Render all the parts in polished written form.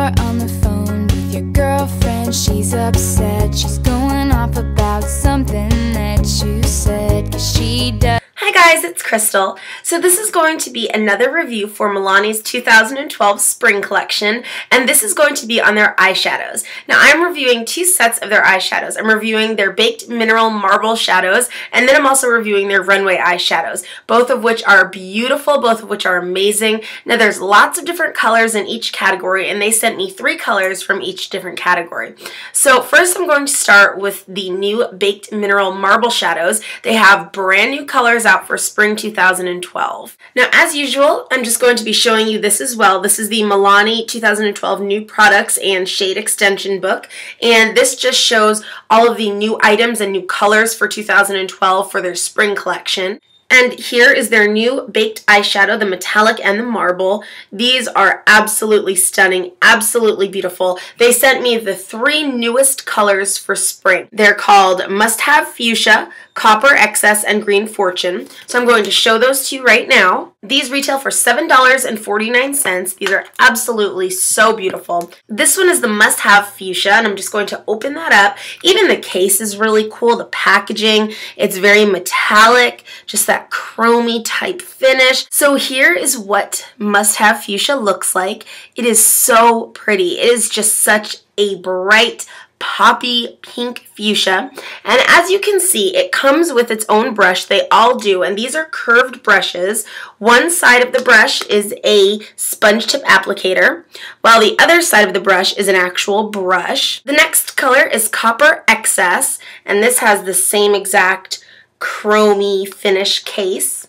You're on the phone with your girlfriend. She's upset. She's going off about something that you said, 'cause she does. Hi guys, it's Crystal. So this is going to be another review for Milani's 2012 spring collection, and this is going to be on their eyeshadows. Now I'm reviewing two sets of their eyeshadows. I'm reviewing their Baked Mineral Marble shadows, and then I'm also reviewing their Runway eyeshadows, both of which are beautiful, both of which are amazing. Now there's lots of different colors in each category, and they sent me 3 colors from each different category. So first I'm going to start with the new Baked Mineral Marble shadows. They have brand new colors out for spring 2012. Now as usual, I'm just going to be showing you this as well. This is the Milani 2012 New Products and Shade Extension book, and this just shows all of the new items and new colors for 2012 for their spring collection. And here is their new baked eyeshadow, the metallic and the marble. These are absolutely stunning, absolutely beautiful. They sent me the 3 newest colors for spring. They're called Must Have Fuchsia, Copper Excess, and Green Fortune. So I'm going to show those to you right now. These retail for $7.49. These are absolutely so beautiful. This one is the Must Have Fuchsia, and I'm just going to open that up. Even the case is really cool. The packaging, it's very metallic, just that chromy type finish. So here is what Must Have Fuchsia looks like. It is so pretty. It is just such a bright, poppy pink fuchsia, and as you can see, it comes with its own brush. They all do, and these are curved brushes. One side of the brush is a sponge tip applicator, while the other side of the brush is an actual brush. The next color is Copper Excess, and this has the same exact chromy finish case.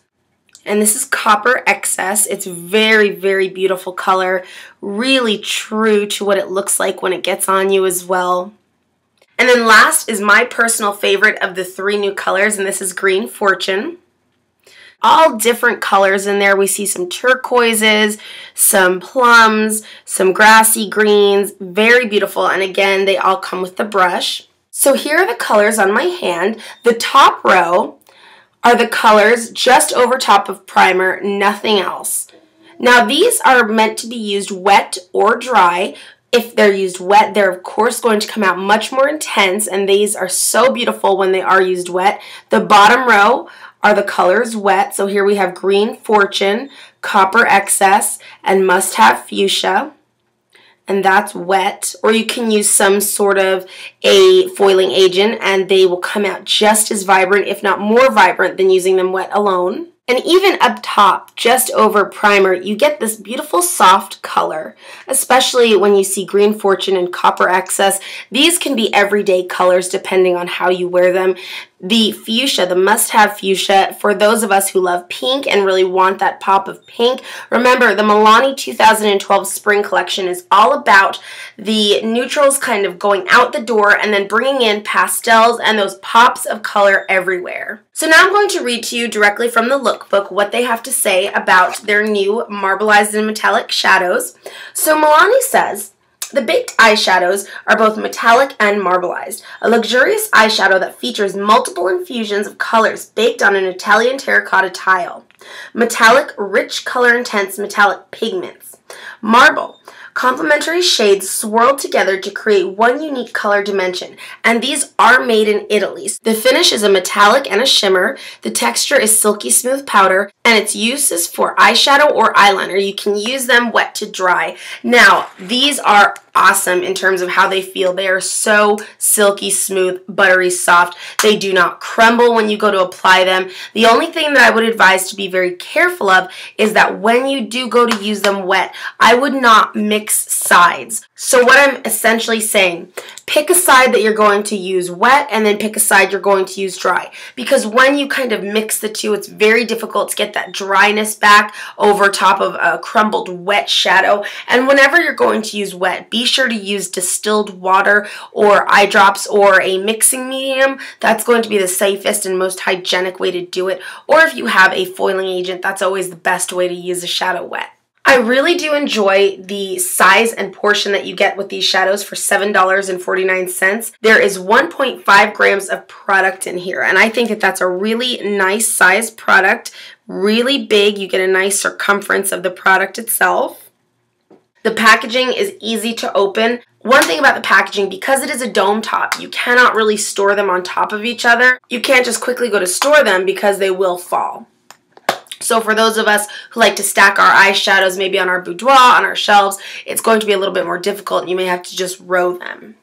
And this is Copper Excess. It's very, very beautiful color, really true to what it looks like when it gets on you as well. And then last is my personal favorite of the 3 new colors, and this is Green Fortune. All different colors in there. We see some turquoises, some plums, some grassy greens, very beautiful, and again, they all come with the brush. So here are the colors on my hand. The top row are the colors just over top of primer, nothing else. Now these are meant to be used wet or dry. If they're used wet, they're of course going to come out much more intense, and these are so beautiful when they are used wet. The bottom row are the colors wet, so here we have Green Fortune, Copper Excess, and Must Have Fuchsia. And that's wet, or you can use some sort of a foiling agent and they will come out just as vibrant, if not more vibrant, than using them wet alone. And even up top, just over primer, you get this beautiful soft color, especially when you see Green Fortune and Copper Excess. These can be everyday colors depending on how you wear them. The fuchsia, the Must Have Fuchsia, for those of us who love pink and really want that pop of pink. Remember, the Milani 2012 spring collection is all about the neutrals kind of going out the door and then bringing in pastels and those pops of color everywhere. So now I'm going to read to you directly from the lookbook what they have to say about their new marbleized and metallic shadows. So Milani says, the baked eyeshadows are both metallic and marbleized, a luxurious eyeshadow that features multiple infusions of colors baked on an Italian terracotta tile. Metallic, rich color intense metallic pigments. Marble, complementary shades swirled together to create one unique color dimension, and these are made in Italy. The finish is a metallic and a shimmer, the texture is silky smooth powder, and its use is for eyeshadow or eyeliner. You can use them wet to dry. Now, these are awesome in terms of how they feel. They are so silky smooth, buttery soft. They do not crumble when you go to apply them. The only thing that I would advise to be very careful of is that when you do go to use them wet, I would not mix sides. So what I'm essentially saying, pick a side that you're going to use wet and then pick a side you're going to use dry. Because when you kind of mix the two, it's very difficult to get that dryness back over top of a crumbled wet shadow. And whenever you're going to use wet, be sure to use distilled water or eye drops or a mixing medium. That's going to be the safest and most hygienic way to do it. Or if you have a foiling agent, that's always the best way to use a shadow wet. I really do enjoy the size and portion that you get with these shadows for $7.49. There is 1.5 grams of product in here, and I think that that's a really nice size product, really big. You get a nice circumference of the product itself. The packaging is easy to open. One thing about the packaging, because it is a dome top, you cannot really store them on top of each other. You can't just quickly go to store them because they will fall. So for those of us who like to stack our eyeshadows maybe on our boudoir, on our shelves, it's going to be a little bit more difficult. You may have to just row them.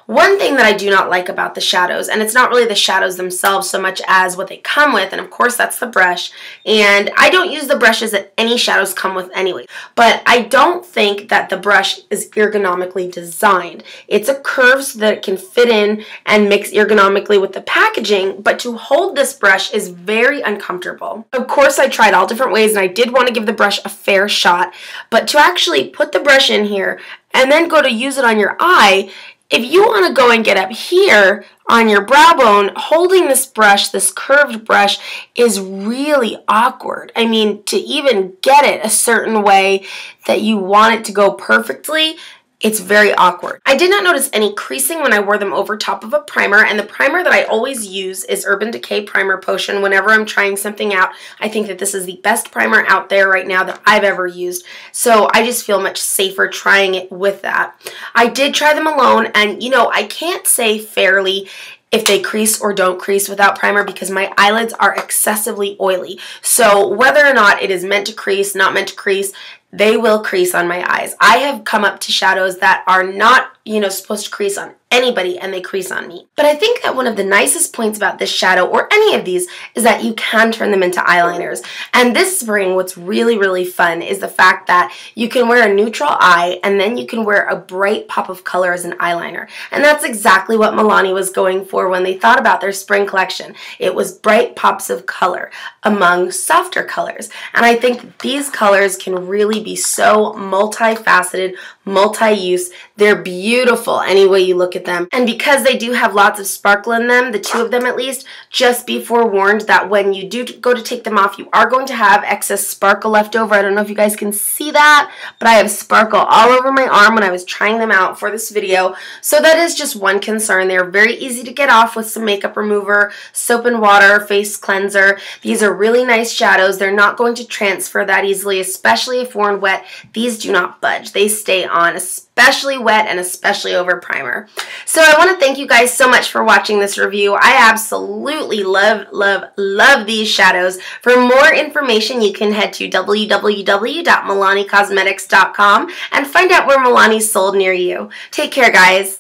One thing that I do not like about the shadows, and it's not really the shadows themselves so much as what they come with, and of course that's the brush, and I don't use the brushes that any shadows come with anyway, but I don't think that the brush is ergonomically designed. It's a curve so that it can fit in and mix ergonomically with the packaging, but to hold this brush is very uncomfortable. Of course I tried all different ways, and I did want to give the brush a fair shot, but to actually put the brush in here and then go to use it on your eye, if you want to go and get up here on your brow bone, holding this brush, this curved brush, is really awkward. I mean, to even get it a certain way that you want it to go perfectly, it's very awkward. I did not notice any creasing when I wore them over top of a primer, and the primer that I always use is Urban Decay Primer Potion whenever I'm trying something out. I think that this is the best primer out there right now that I've ever used, so I just feel much safer trying it with that. I did try them alone, and you know, I can't say fairly if they crease or don't crease without primer because my eyelids are excessively oily. So whether or not it is meant to crease, not meant to crease, they will crease on my eyes. I have come up to shadows that are not, you know, supposed to crease on anybody, and they crease on me. But I think that one of the nicest points about this shadow, or any of these, is that you can turn them into eyeliners. And this spring, what's really, really fun is the fact that you can wear a neutral eye, and then you can wear a bright pop of color as an eyeliner. And that's exactly what Milani was going for when they thought about their spring collection. It was bright pops of color among softer colors. And I think that these colors can really be so multifaceted, multi-use. They're beautiful any way you look at them. And because they do have lots of sparkle in them, the two of them at least, just be forewarned that when you do go to take them off, you are going to have excess sparkle left over. I don't know if you guys can see that, but I have sparkle all over my arm when I was trying them out for this video. So that is just one concern. They're very easy to get off with some makeup remover, soap and water, face cleanser. These are really nice shadows. They're not going to transfer that easily, especially if worn wet. These do not budge. They stay on, especially wet and especially over primer. So I want to thank you guys so much for watching this review. I absolutely love, love, love these shadows. For more information, you can head to www.milanicosmetics.com and find out where Milani's sold near you. Take care, guys.